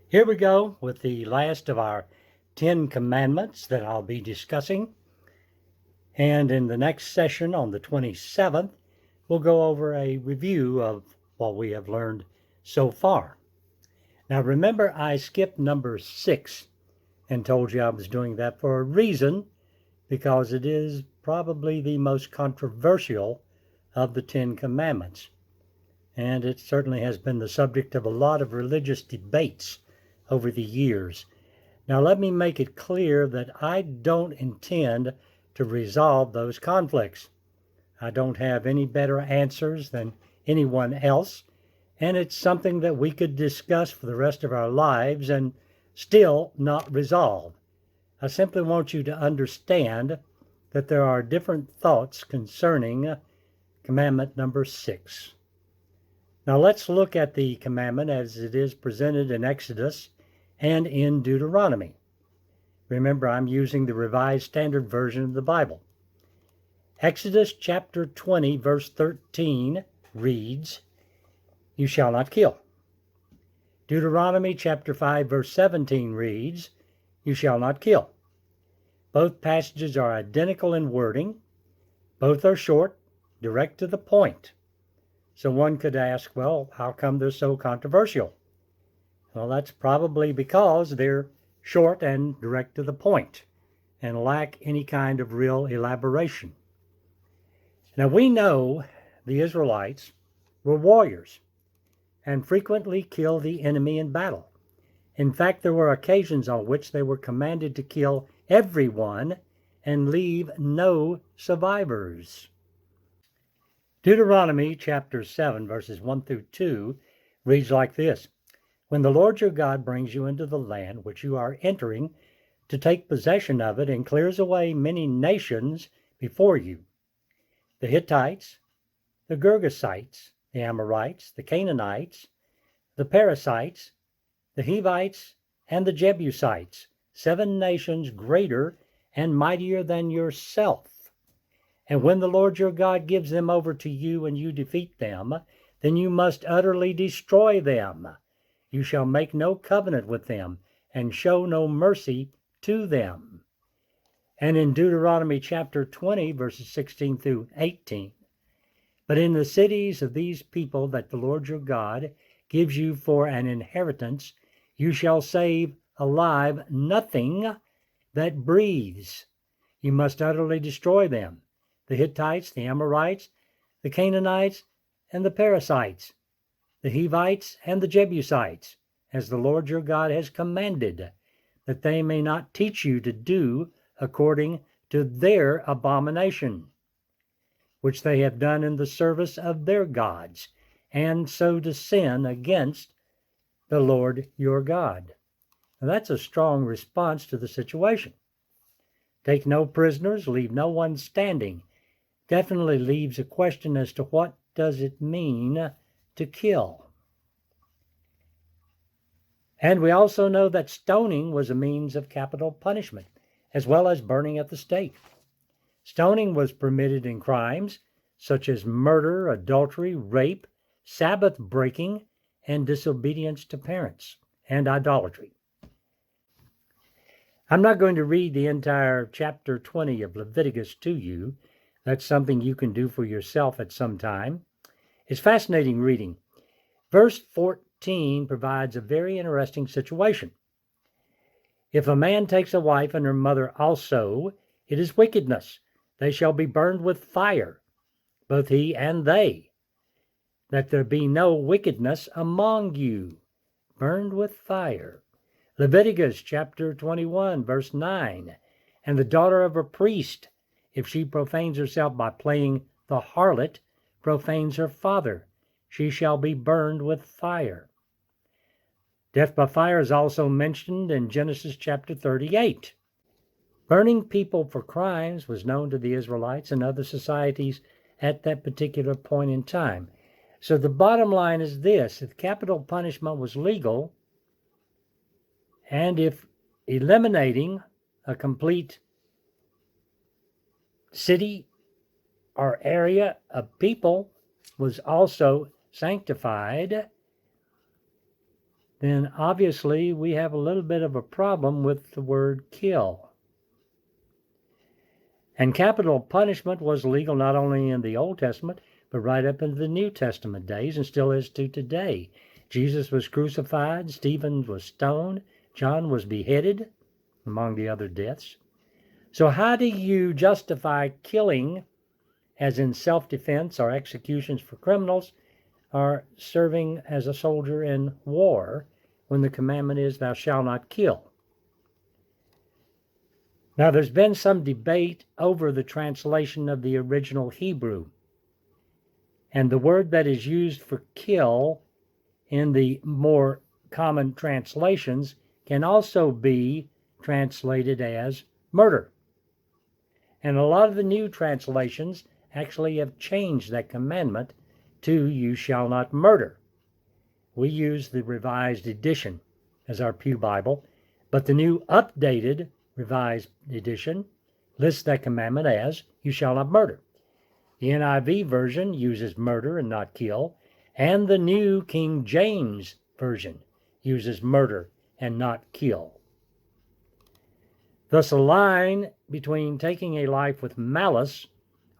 Here we go with the last of our 10 commandments that I'll be discussing. And in the next session on the 27th, we'll go over a review of what we have learned so far. Now remember, I skipped number 6 and told you I was doing that for a reason, because it is probably the most controversial of the 10 commandments. And it certainly has been the subject of a lot of religious debates over the years. Now, let me make it clear that I don't intend to resolve those conflicts. I don't have any better answers than anyone else, and it's something that we could discuss for the rest of our lives and still not resolve. I simply want you to understand that there are different thoughts concerning commandment number 6. Now let's look at the commandment as it is presented in Exodus and in Deuteronomy. Remember, I'm using the Revised Standard Version of the Bible. Exodus chapter 20, verse 13 reads, "You shall not kill." Deuteronomy chapter 5, verse 17 reads, "You shall not kill." Both passages are identical in wording. Both are short, direct to the point. So one could ask, well, how come they're so controversial? Well, that's probably because they're short and direct to the point and lack any kind of real elaboration. Now, we know the Israelites were warriors and frequently killed the enemy in battle. In fact, there were occasions on which they were commanded to kill everyone and leave no survivors. Deuteronomy chapter 7, verses 1 through 2 reads like this: "When the Lord your God brings you into the land which you are entering to take possession of it, and clears away many nations before you, the Hittites, the Girgashites, the Amorites, the Canaanites, the Perizzites, the Hivites, and the Jebusites, 7 nations greater and mightier than yourself. And when the Lord your God gives them over to you and you defeat them, then you must utterly destroy them. You shall make no covenant with them and show no mercy to them." And in Deuteronomy chapter 20, verses 16 through 18, "But in the cities of these people that the Lord your God gives you for an inheritance, you shall save alive nothing that breathes. You must utterly destroy them: the Hittites, the Amorites, the Canaanites, and the Perizzites, the Hivites, and the Jebusites, as the Lord your God has commanded, that they may not teach you to do according to their abomination, which they have done in the service of their gods, and so to sin against the Lord your God." Now, that's a strong response to the situation. Take no prisoners, leave no one standing. Definitely leaves a question as to what does it mean to kill. And we also know that stoning was a means of capital punishment, as well as burning at the stake. Stoning was permitted in crimes such as murder, adultery, rape, Sabbath breaking, and disobedience to parents, and idolatry. I'm not going to read the entire chapter 20 of Leviticus to you. That's something you can do for yourself at some time. It's fascinating reading. Verse 14 provides a very interesting situation. "If a man takes a wife and her mother also, it is wickedness. They shall be burned with fire, both he and they, that there be no wickedness among you." Burned with fire. Leviticus chapter 21, verse 9. "And the daughter of a priest, if she profanes herself by playing the harlot, profanes her father, she shall be burned with fire." Death by fire is also mentioned in Genesis chapter 38. Burning people for crimes was known to the Israelites and other societies at that particular point in time. So the bottom line is this: if capital punishment was legal, and if eliminating a complete city or area of people was also sanctified, then obviously we have a little bit of a problem with the word kill. And capital punishment was legal not only in the Old Testament, but right up into the New Testament days and still is to today. Jesus was crucified, Stephen was stoned, John was beheaded, among the other deaths. So how do you justify killing, as in self-defense or executions for criminals, or serving as a soldier in war, when the commandment is, thou shalt not kill? Now, there's been some debate over the translation of the original Hebrew. And the word that is used for kill in the more common translations can also be translated as murder. And a lot of the new translations actually have changed that commandment to you shall not murder. We use the Revised Edition as our Pew Bible, but the new updated Revised Edition lists that commandment as you shall not murder. The NIV version uses murder and not kill, and the New King James Version uses murder and not kill. Thus, a line between taking a life with malice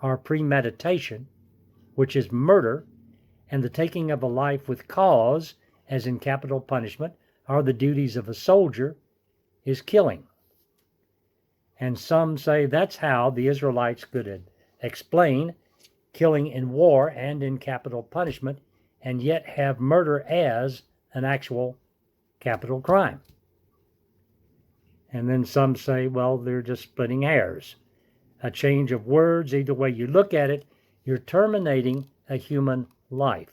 or premeditation, which is murder, and the taking of a life with cause, as in capital punishment, or the duties of a soldier, is killing. And some say that's how the Israelites could explain killing in war and in capital punishment, and yet have murder as an actual capital crime. And then some say, well, they're just splitting hairs. A change of words, either way you look at it, you're terminating a human life.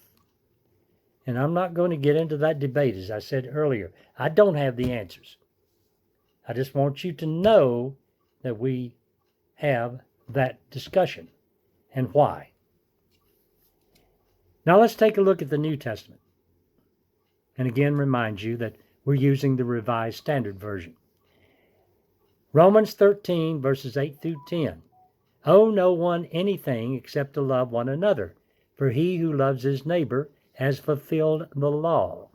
And I'm not going to get into that debate, as I said earlier. I don't have the answers. I just want you to know that we have that discussion and why. Now let's take a look at the New Testament. And again, remind you that we're using the Revised Standard Version. Romans 13, verses 8 through 10. Owe no one anything except to love one another, for he who loves his neighbor has fulfilled the law.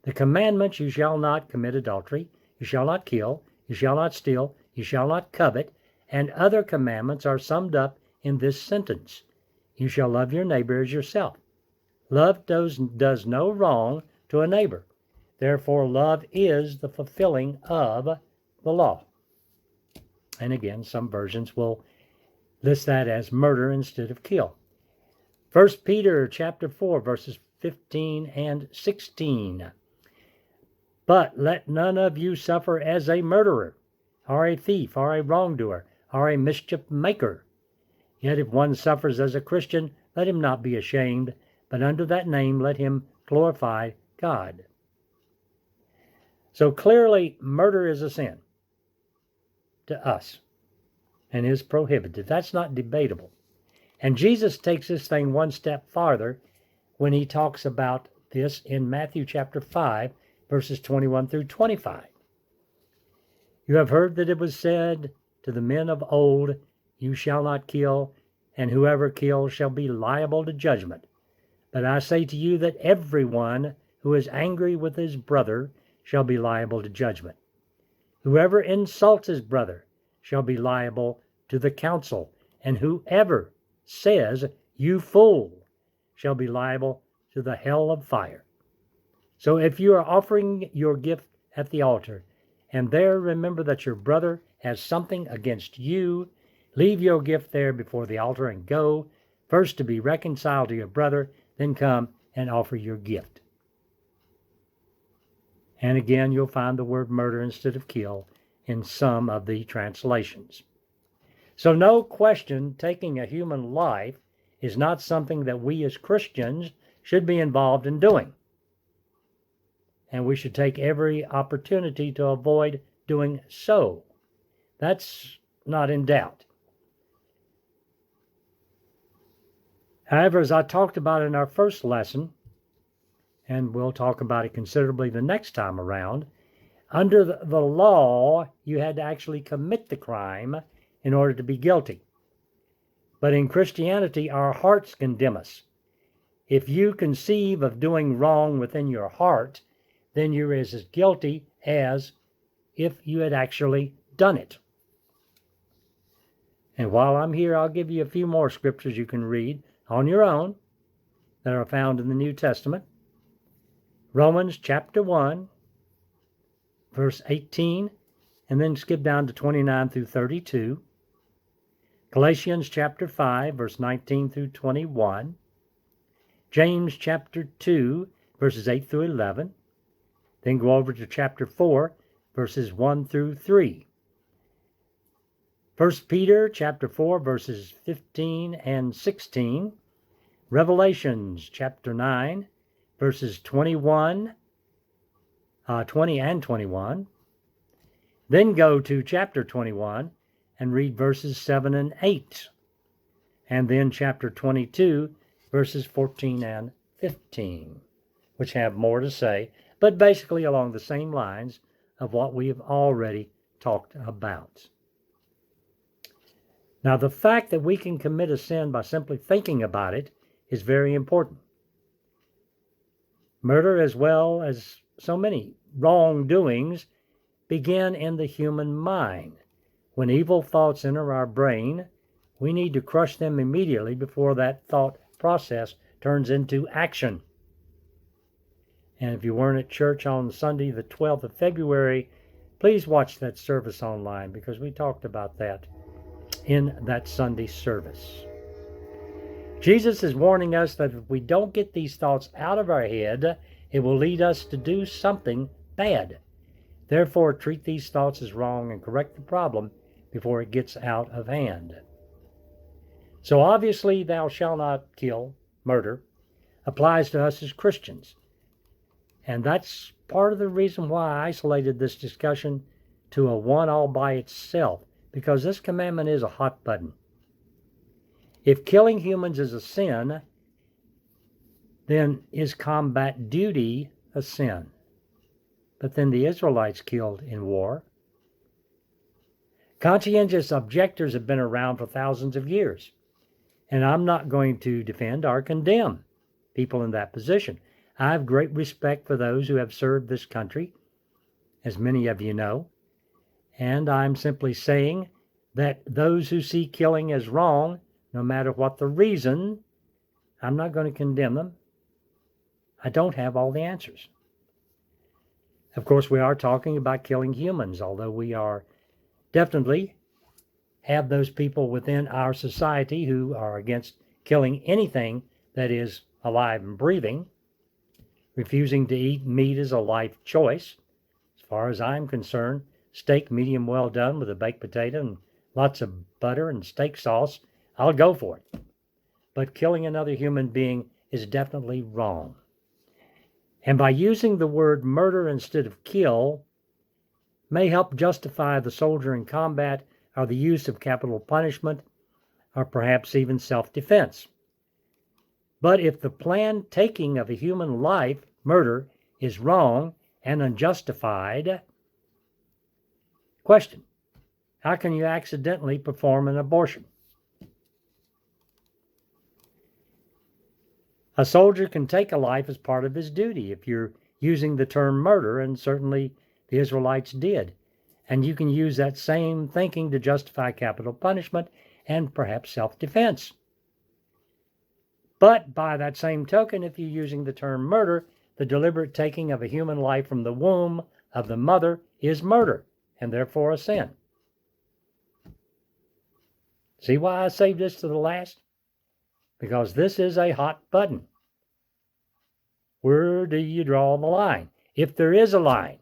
The commandments, you shall not commit adultery, you shall not kill, you shall not steal, you shall not covet, and other commandments are summed up in this sentence: you shall love your neighbor as yourself. Love does no wrong to a neighbor. Therefore, love is the fulfilling of the law. And again, some versions will list that as murder instead of kill. 1 Peter chapter 4, verses 15 and 16. But let none of you suffer as a murderer, or a thief, or a wrongdoer, or a mischief maker. Yet if one suffers as a Christian, let him not be ashamed, but under that name let him glorify God. So clearly, murder is a sin to us and is prohibited. That's not debatable. And Jesus takes this thing one step farther when he talks about this in Matthew chapter 5, verses 21 through 25. You have heard that it was said to the men of old, you shall not kill, and whoever kills shall be liable to judgment. But I say to you that everyone who is angry with his brother shall be liable to judgment. Whoever insults his brother shall be liable to the council, and whoever says, you fool, shall be liable to the hell of fire. So if you are offering your gift at the altar, and there remember that your brother has something against you, leave your gift there before the altar and go, first to be reconciled to your brother, then come and offer your gift. And again, you'll find the word murder instead of kill in some of the translations. So no question, taking a human life is not something that we as Christians should be involved in doing. And we should take every opportunity to avoid doing so. That's not in doubt. However, as I talked about in our first lesson, and we'll talk about it considerably the next time around, under the law, you had to actually commit the crime in order to be guilty. But in Christianity, our hearts condemn us. If you conceive of doing wrong within your heart, then you're as guilty as if you had actually done it. And while I'm here, I'll give you a few more scriptures you can read on your own that are found in the New Testament. Romans chapter 1, verse 18, and then skip down to 29 through 32. Galatians chapter 5, verse 19 through 21. James chapter 2, verses 8 through 11. Then go over to chapter 4, verses 1 through 3. 1 Peter chapter 4, verses 15 and 16. Revelations chapter 9, verses 20 and 21. Then go to chapter 21 and read verses 7 and 8. And then chapter 22, verses 14 and 15, which have more to say, but basically along the same lines of what we have already talked about. Now, the fact that we can commit a sin by simply thinking about it is very important. Murder, as well as so many wrongdoings, begin in the human mind. When evil thoughts enter our brain, we need to crush them immediately before that thought process turns into action. And if you weren't at church on Sunday, the 12th of February, please watch that service online, because we talked about that in that Sunday service. Jesus is warning us that if we don't get these thoughts out of our head, it will lead us to do something bad. Therefore, treat these thoughts as wrong and correct the problem before it gets out of hand. So obviously, thou shalt not kill, murder, applies to us as Christians. And that's part of the reason why I isolated this discussion to a one all by itself, because this commandment is a hot button. If killing humans is a sin, then is combat duty a sin? But then the Israelites killed in war. Conscientious objectors have been around for thousands of years, and I'm not going to defend or condemn people in that position. I have great respect for those who have served this country, as many of you know, and I'm simply saying that those who see killing as wrong, no matter what the reason, I'm not going to condemn them. I don't have all the answers. Of course, we are talking about killing humans, although we are definitely have those people within our society who are against killing anything that is alive and breathing. Refusing to eat meat is a life choice. As far as I'm concerned, steak medium well done with a baked potato and lots of butter and steak sauce, I'll go for it. But killing another human being is definitely wrong. And by using the word murder instead of kill may help justify the soldier in combat or the use of capital punishment or perhaps even self-defense. But if the planned taking of a human life, murder, is wrong and unjustified, question, how can you accidentally perform an abortion? A soldier can take a life as part of his duty if you're using the term murder, and certainly the Israelites did. And you can use that same thinking to justify capital punishment and perhaps self-defense. But by that same token, if you're using the term murder, the deliberate taking of a human life from the womb of the mother is murder, and therefore a sin. See why I saved this to the last? Because this is a hot button. Where do you draw the line? If there is a line.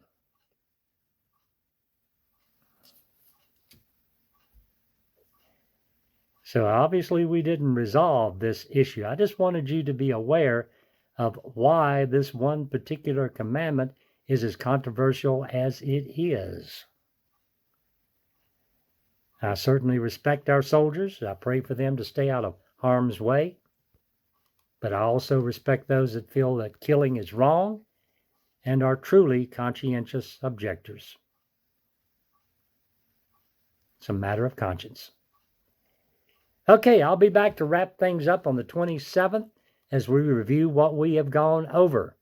So obviously we didn't resolve this issue. I just wanted you to be aware of why this one particular commandment is as controversial as it is. I certainly respect our soldiers. I pray for them to stay out of harm's way. But I also respect those that feel that killing is wrong and are truly conscientious objectors. It's a matter of conscience. Okay, I'll be back to wrap things up on the 27th as we review what we have gone over.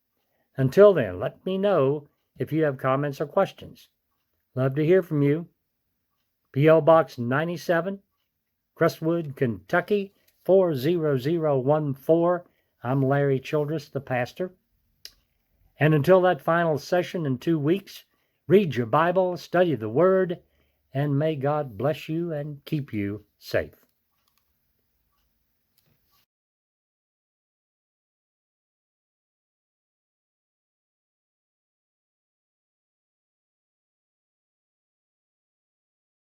Until then, let me know if you have comments or questions. Love to hear from you. P.O. Box 97, Crestwood, Kentucky 40014. I'm Larry Childress, the pastor. And until that final session in 2 weeks, read your Bible, study the Word, and may God bless you and keep you safe.